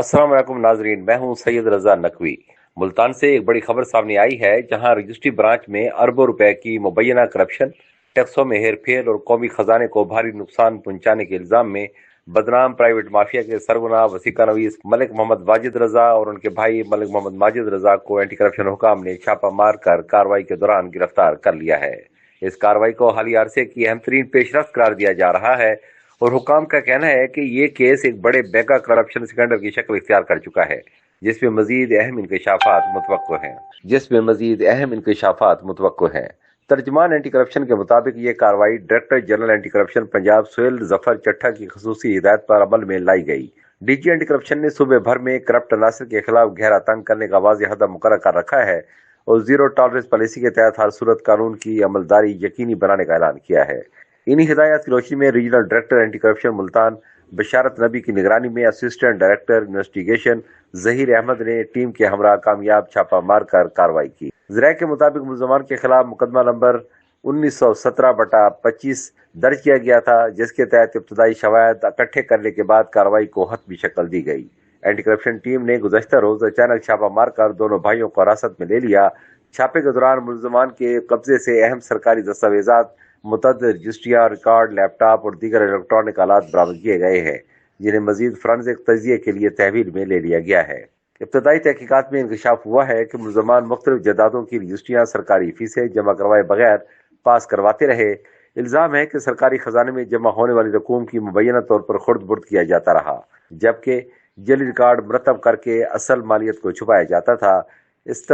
अस्सलाम वालेकुम नाजरीन, मैं हूं सैयद रजा नकवी। मुल्तान से एक बड़ी खबर सामने आई है, जहां रजिस्ट्री ब्रांच में अरबों रुपए की मुबैना करप्शन, टैक्सों में हेरफेर और कौमी खजाने को भारी नुकसान पहुंचाने के इल्जाम में बदनाम प्राइवेट माफिया के सरगना वसीका नवीस मलिक मोहम्मद वाजिद रजा और उनके भाई मलिक मोहम्मद माजिद रजा को एंटी करप्शन हुकाम ने छापा मार कर कार्रवाई के दौरान गिरफ्तार कर लिया है। इस कार्रवाई को हालिया अरसे की अहम तरीन पेशरफ्त करार दिया जा रहा है और हुकाम का कहना है कि ये केस एक बड़े मेगा करप्शन स्कैंडल की शक्ल इख्तियार कर चुका है, जिसमें मजीद अहम इंकशाफात मुतवक्को हैं। तर्जमान एंटी करप्शन के मुताबिक ये कार्रवाई director general anti corruption Punjab Sohail Zafar Chattha की खसूसी हिदायत पर अमल में लाई गई। डीजी एंटी करप्शन ने सूबे भर में करप्ट अनासर के खिलाफ गहरा तंग करने का वाज़ेह हदफ मुकर्रर कर रखा है और जीरो टॉलरेंस पॉलिसी के तहत हर सूरत कानून की अमलदारी यकीनी बनाने का ऐलान किया है। इन्हीं हिदायत की रोशनी में regional director anti corruption Multan Basharat Nabi की निगरानी में assistant director investigation Zaheer Ahmed ने टीम के हमरा कामयाब छापा मार कर कार्रवाई की। ज़राए के मुताबिक मुलजमान के खिलाफ मुकदमा नंबर 1917/25 दर्ज किया गया था, जिसके तहत इब्तदाई शवायद इकट्ठे करने के बाद कार्रवाई को हतमी शक्ल दी गई। एंटी करप्शन टीम ने गुज़श्ता रोज अचानक छापा मारकर दोनों भाइयों को हिरासत में ले लिया। छापे के दौरान मुलजमान के कब्जे से अहम सरकारी दस्तावेजात, मुतअद्दिद रजिस्ट्रियां, रिकॉर्ड, लैपटॉप और दीगर इलेक्ट्रॉनिक आलात बरामद किए गए हैं, जिन्हें मजीद फोरेंसिक तजिए के लिए तहवील में ले लिया गया है। इब्तदाई तहकीकात में इंकशाफ हुआ है कि मुलजमान मुख्तलिफ जायदादों की रजिस्ट्रियां सरकारी फीसें जमा करवाए बगैर पास करवाते रहे। इल्जाम है कि सरकारी खजाने में जमा होने वाली रकूम की मुबैना तौर पर खुर्द बुर्द किया जाता रहा, जबकि जली रिकॉर्ड मुरतब करके असल मालियत को छुपाया जाता था। इस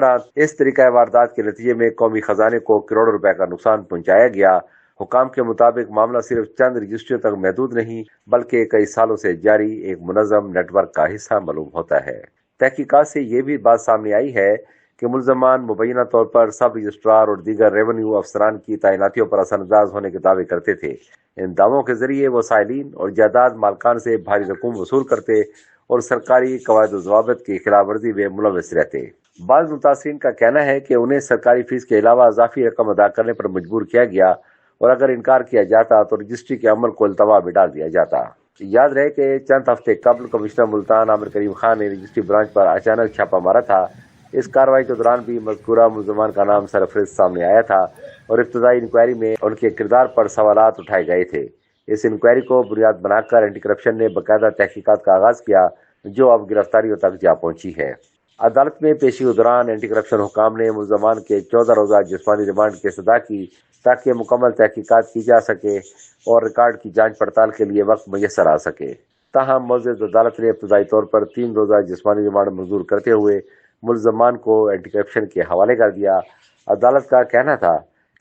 तरीका वारदात के नतीजे में कौमी खजाने को करोड़ों रुपए का नुकसान पहुंचाया गया। हुकाम के मुताबिक मामला सिर्फ चंद रजिस्ट्रियों तक महदूद नहीं, बल्कि कई सालों से जारी एक मुनज़्ज़म नेटवर्क का हिस्सा मालूम होता है। तहकीकात से ये भी बात सामने आई है कि मुलजमान मुबैना तौर पर सब रजिस्ट्रार और दीगर रेवेन्यू अफसरान की तैनातियों पर असरअंदाज होने के दावे करते थे। इन दावों के जरिए वो साइलिन और जायदाद मालकान से भारी रकूम वसूल करते और सरकारी कवायद ज़वाबित की खिलाफ वर्जी में मुलविस रहते। बाज़ मुतासिरीन का कहना है कि उन्हें सरकारी फीस के अलावा इजाफी रकम अदा करने पर मजबूर किया गया और अगर इनकार किया जाता तो रजिस्ट्री के अमल को इल्तवा में डाल दिया जाता। याद रहे कि चंद हफ्ते कबल कमिश्नर मुल्तान आमिर करीम खान ने रजिस्ट्री ब्रांच पर अचानक छापा मारा था। इस कार्रवाई के दौरान भी मज़कूरा मुलजमान का नाम सरफहरिस्त सामने आया था और इब्तदाई इंक्वायरी में उनके किरदार पर सवालात उठाए गए थे। इस इंक्वायरी को बुनियाद बनाकर एंटी करप्शन ने बाकायदा तहकीकात का आगाज किया, जो अब गिरफ्तारियों तक जा पहुंची है। अदालत में पेशी के दौरान एंटी करप्शन हुकाम ने मुलजमान के 14 रोज़ा जिस्मानी रिमांड की सदा की, ताकि मुकम्मल तहकीकात की जा सके और रिकॉर्ड की जांच पड़ताल के लिए वक्त मुयस्सर आ सके। ताहम मौजूद अदालत ने इब्तदाई तौर पर 3 रोज़ा जिस्मानी रिमांड मंजूर करते हुए मुलजमान को एंटी करप्शन के हवाले कर दिया। अदालत का कहना था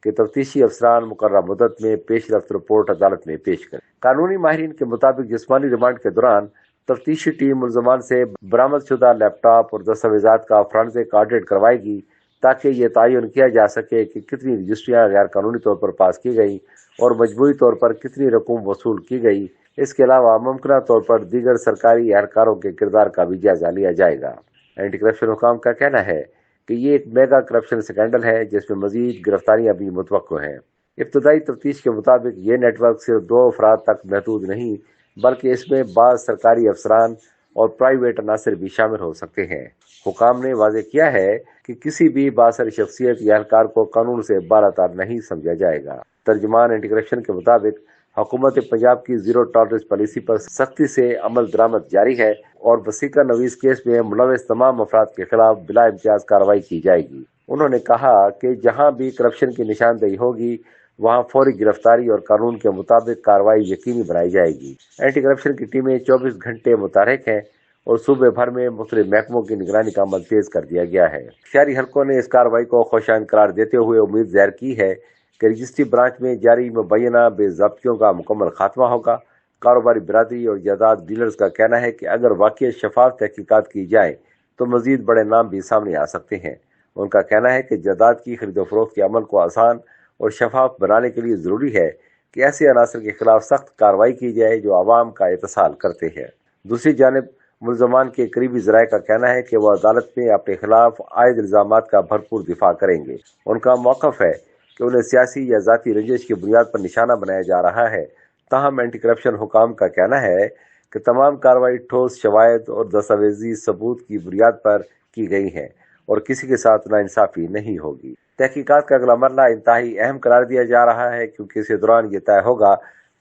कि तफ्तीशी अफसरान मुकर्रर मुद्दत में पेश रफ्त रिपोर्ट अदालत में पेश करें। कानूनी माहिरीन के मुताबिक जिस्मानी रिमांड के दौरान तफ्तीशी टीम मुलजमान से बरामद शुदा लैपटॉप और दस्तावेजात का फोरेंसिक ऑडिट करवाएगी, ताकि ये तयन किया जा सके कि कितनी रजिस्ट्रियां गैर कानूनी तौर पर पास की गई और मजबूरी तौर पर कितनी रकूम वसूल की गई। इसके अलावा मुमकिन तौर पर दीगर सरकारी एहलकारों के किरदार का भी जायजा लिया जाएगा। एंटी करप्शन हुकाम का कहना है कि ये एक मेगा करप्शन स्कैंडल है, जिसमें मजीद गिरफ्तारियां भी मुतवक्को हैं। इब्तदाई तफ्तीश के मुताबिक ये नेटवर्क सिर्फ 2 अफराद तक महदूद नहीं, बल्कि इसमें बाज़ सरकारी अफसरान और प्राइवेट अनासर भी शामिल हो सकते हैं। हुकाम ने वाज़ेह किया है कि किसी भी बासर शख्सियत या एहलकार को कानून से बालातर नहीं समझा जाएगा। तर्जमान एंटी करप्शन के मुताबिक हुकूमत पंजाब की जीरो टॉलरेंस पॉलिसी पर सख्ती से अमल दरामद जारी है और वसीका नवीस केस में मुलविस तमाम अफराद के खिलाफ बिला इम्तियाज कार्रवाई की जाएगी। उन्होंने कहा कि जहां भी करप्शन की निशानदेही होगी, वहां फौरी गिरफ्तारी और कानून के मुताबिक कार्रवाई यकीनी बनाई जाएगी। एंटी करप्शन की टीमें 24 घंटे मुतहरिक हैं और सूबे भर में मुख्तलिफ महकमों की निगरानी का अमल तेज कर दिया गया है। शहरी हलकों ने इस कार्रवाई को खुशाइन करार देते हुए उम्मीद जाहिर की है कि रजिस्ट्री ब्रांच में जारी मुबैना बेज़ाब्तियों का मुकम्मल खात्मा होगा। कारोबारी बिरादरी और जायदाद डीलर्स का कहना है कि अगर वाकई शफाफ तहकीकात की जाए तो मजीद बड़े नाम भी सामने आ सकते हैं। उनका कहना है कि जायदाद की खरीदो फरोख्त के अमल को आसान और शफाफ बनाने के लिए ज़रूरी है कि ऐसे अनासर के खिलाफ सख्त कार्रवाई की जाए जो आवाम का इत्तेसाल करते हैं। दूसरी जानिब मुलजमान के करीबी ज़राए का कहना है कि वह अदालत में अपने खिलाफ आयद इल्ज़ामात का भरपूर दिफा करेंगे। उनका मौक़िफ़ है कि उन्हें सियासी या ज़ाती रंजिश की बुनियाद पर निशाना बनाया जा रहा है। ताहम एंटी करप्शन हुकाम का कहना है کہ تمام کارروائی ٹھوس شواہد اور دستاویزی ثبوت کی بنیاد پر کی گئی ہیں اور کسی کے ساتھ ناانصافی نہیں ہوگی۔ تحقیقات کا اگلا مرحلہ انتہائی اہم قرار دیا جا رہا ہے کیونکہ اس دوران یہ طے ہوگا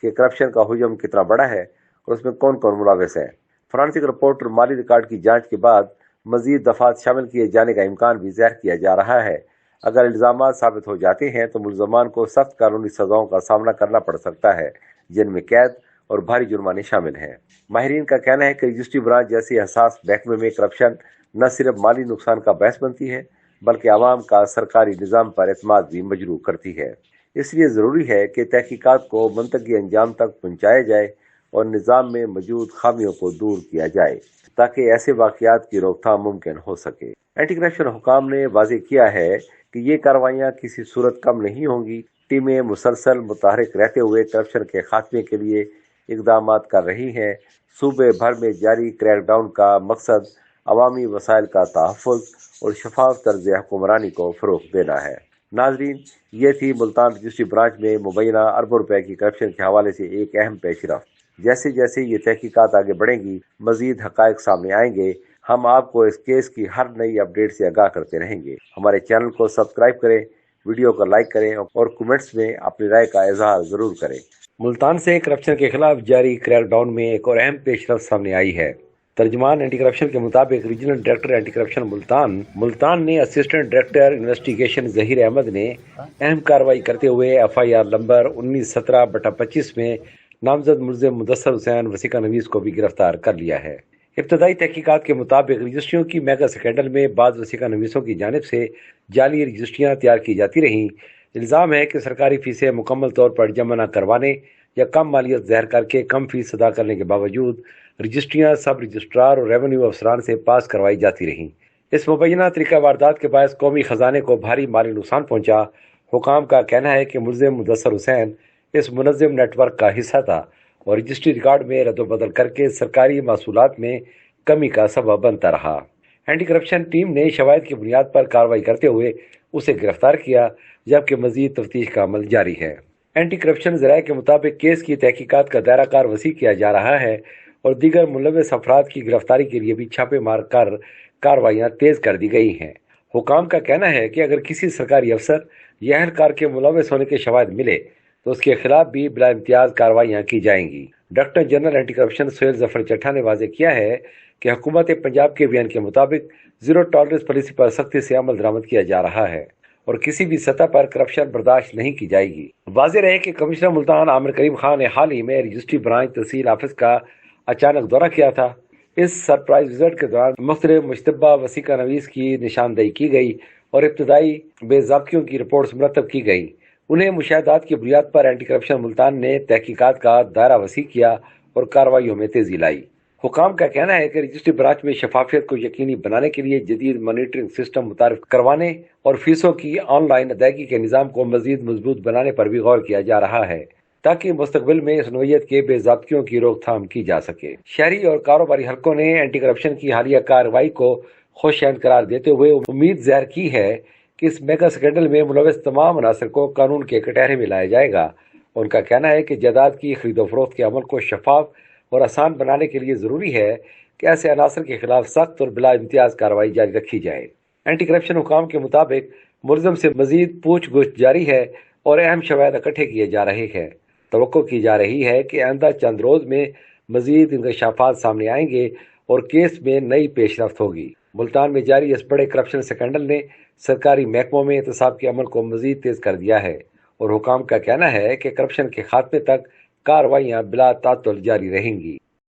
کہ کرپشن کا حجم کتنا بڑا ہے اور اس میں کون کون ملوث ہے۔ فورینسک رپورٹ اور مالی ریکارڈ کی جانچ کے بعد مزید دفعات شامل کیے جانے کا امکان بھی ظاہر کیا جا رہا ہے۔ اگر الزامات ثابت ہو جاتے ہیں تو ملزمان کو سخت قانونی سزاؤں کا سامنا کرنا پڑ سکتا ہے، جن میں قید اور بھاری جرمانے شامل ہیں۔ ماہرین کا کہنا ہے کہ رجسٹری برانچ جیسی حساس محکمے میں کرپشن نہ صرف مالی نقصان کا باعث بنتی ہے بلکہ عوام کا سرکاری نظام پر اعتماد بھی مجروح کرتی ہے۔ اس لیے ضروری ہے کہ تحقیقات کو منطقی انجام تک پہنچایا جائے اور نظام میں موجود خامیوں کو دور کیا جائے تاکہ ایسے واقعات کی روک تھام ممکن ہو سکے۔ اینٹی کرپشن حکام نے واضح کیا ہے کہ یہ کارروائیاں کسی صورت کم نہیں ہوں گی۔ ٹیمیں مسلسل متحرک رہتے ہوئے کرپشن کے خاتمے کے لیے اقدامات کر رہی ہیں۔ صوبے بھر میں جاری کریک ڈاؤن کا مقصد عوامی وسائل کا تحفظ اور شفاف طرز حکمرانی کو فروغ دینا ہے۔ ناظرین، یہ تھی ملتان رجسٹری برانچ میں مبینہ اربوں روپے کی کرپشن کے حوالے سے ایک اہم پیش رفت۔ جیسے جیسے یہ تحقیقات آگے بڑھیں گی، مزید حقائق سامنے آئیں گے۔ ہم آپ کو اس کیس کی ہر نئی اپڈیٹ سے آگاہ کرتے رہیں گے۔ ہمارے چینل کو سبسکرائب کریں، ویڈیو کو لائک کریں اور کمنٹس میں اپنی رائے کا اظہار ضرور کریں۔ ملتان سے کرپشن کے خلاف جاری کریک ڈاؤن میں ایک اور اہم پیش رفت سامنے آئی ہے۔ ترجمان اینٹی کرپشن کے مطابق regional director anti corruption Multan نے assistant director investigation Zaheer Ahmed نے اہم کارروائی کرتے ہوئے FIR نمبر 1917/25 میں نامزد ملزم مدثر حسین وسیقہ نویس کو بھی گرفتار کر لیا ہے۔ ابتدائی تحقیقات کے مطابق رجسٹریوں کی میگا سکینڈل میں بعض وسیقہ نویسوں کی جانب سے جعلی رجسٹریاں تیار کی جاتی رہیں۔ الزام ہے کہ سرکاری فیسیں مکمل طور پر جمع نہ کروانے یا کم مالیت ظاہر کر کے کم فیس ادا کرنے کے باوجود رجسٹریاں سب رجسٹرار اور ریونیو افسران سے پاس کروائی جاتی رہیں۔ اس مبینہ طریقہ واردات کے باعث قومی خزانے کو بھاری مالی نقصان پہنچا۔ حکام کا کہنا ہے کہ ملزم مدثر حسین اس منظم نیٹ ورک کا حصہ تھا اور رجسٹری ریکارڈ میں رد و بدل کر کے سرکاری محصولات میں کمی کا سبب بنتا رہا۔ اینٹی کرپشن ٹیم نے شواہد کی بنیاد پر کارروائی کرتے ہوئے اسے گرفتار کیا، جبکہ مزید تفتیش کا عمل جاری ہے۔ اینٹی کرپشن ذرائع کے مطابق کیس کی تحقیقات کا دائرہ کار وسیع کیا جا رہا ہے اور دیگر ملوث افراد کی گرفتاری کے لیے بھی چھاپے مار کر کارروائیاں تیز کر دی گئی ہیں۔ حکام کا کہنا ہے کہ اگر کسی سرکاری افسر یا اہلکار کے ملوث ہونے کے شواہد ملے تو اس کے خلاف بھی بلا امتیاز کارروائیاں کی جائیں گی۔ Director general anti corruption Sohail Zafar Chattha نے واضح کیا ہے کہ حکومت پنجاب کے بیان کے مطابق زیرو ٹالرنس پالیسی پر سختی سے عمل درآمد کیا جا رہا ہے اور کسی بھی سطح پر کرپشن برداشت نہیں کی جائے گی۔ واضح رہے کہ کمشنر ملتان عامر کریم خان نے حال ہی میں رجسٹری برانچ تحصیل آفس کا اچانک دورہ کیا تھا۔ اس سرپرائز وزٹ کے دوران مختلف مشتبہ وسیقہ نویس کی نشاندہی کی گئی اور ابتدائی بے ضابطگیوں کی رپورٹس مرتب کی گئی۔ انہیں مشاہدات کی بنیاد پر اینٹی کرپشن ملتان نے تحقیقات کا دائرہ وسیع کیا اور کارروائیوں میں تیزی لائی۔ حکام کا کہنا ہے کہ رجسٹری برانچ میں شفافیت کو یقینی بنانے کے لیے جدید مانیٹرنگ سسٹم متعارف کروانے اور فیسوں کی آن لائن ادائیگی کے نظام کو مزید مضبوط بنانے پر بھی غور کیا جا رہا ہے تاکہ مستقبل میں اس نوعیت کے بے ضابطگیوں کی روک تھام کی جا سکے۔ شہری اور کاروباری حلقوں نے اینٹی کرپشن کی حالیہ کارروائی کو خوش آئند قرار دیتے ہوئے امید ظاہر کی ہے کہ اس میگا سکینڈل میں ملوث تمام عناصر کو قانون کے کٹہرے میں لایا جائے گا۔ ان کا کہنا ہے کہ جائیداد کی خرید و فروخت کے عمل کو شفاف اور آسان بنانے کے لیے ضروری ہے کہ ایسے عناصر کے خلاف سخت اور بلا امتیاز کارروائی جاری رکھی جائے۔ اینٹی کرپشن حکام کے مطابق ملزم سے مزید پوچھ گچھ جاری ہے اور اہم شواہد اکٹھے کیے جا رہے ہیں۔ توقع کی جا رہی ہے کہ آئندہ چند روز میں مزید انکشافات سامنے آئیں گے اور کیس میں نئی پیش رفت ہوگی۔ ملتان میں جاری اس بڑے کرپشن سکینڈل نے سرکاری محکموں میں احتساب کے عمل کو مزید تیز کر دیا ہے اور حکام کا کہنا ہے کہ کرپشن کے خاتمے تک کارروائیاں بلا تعطل جاری رہیں گی۔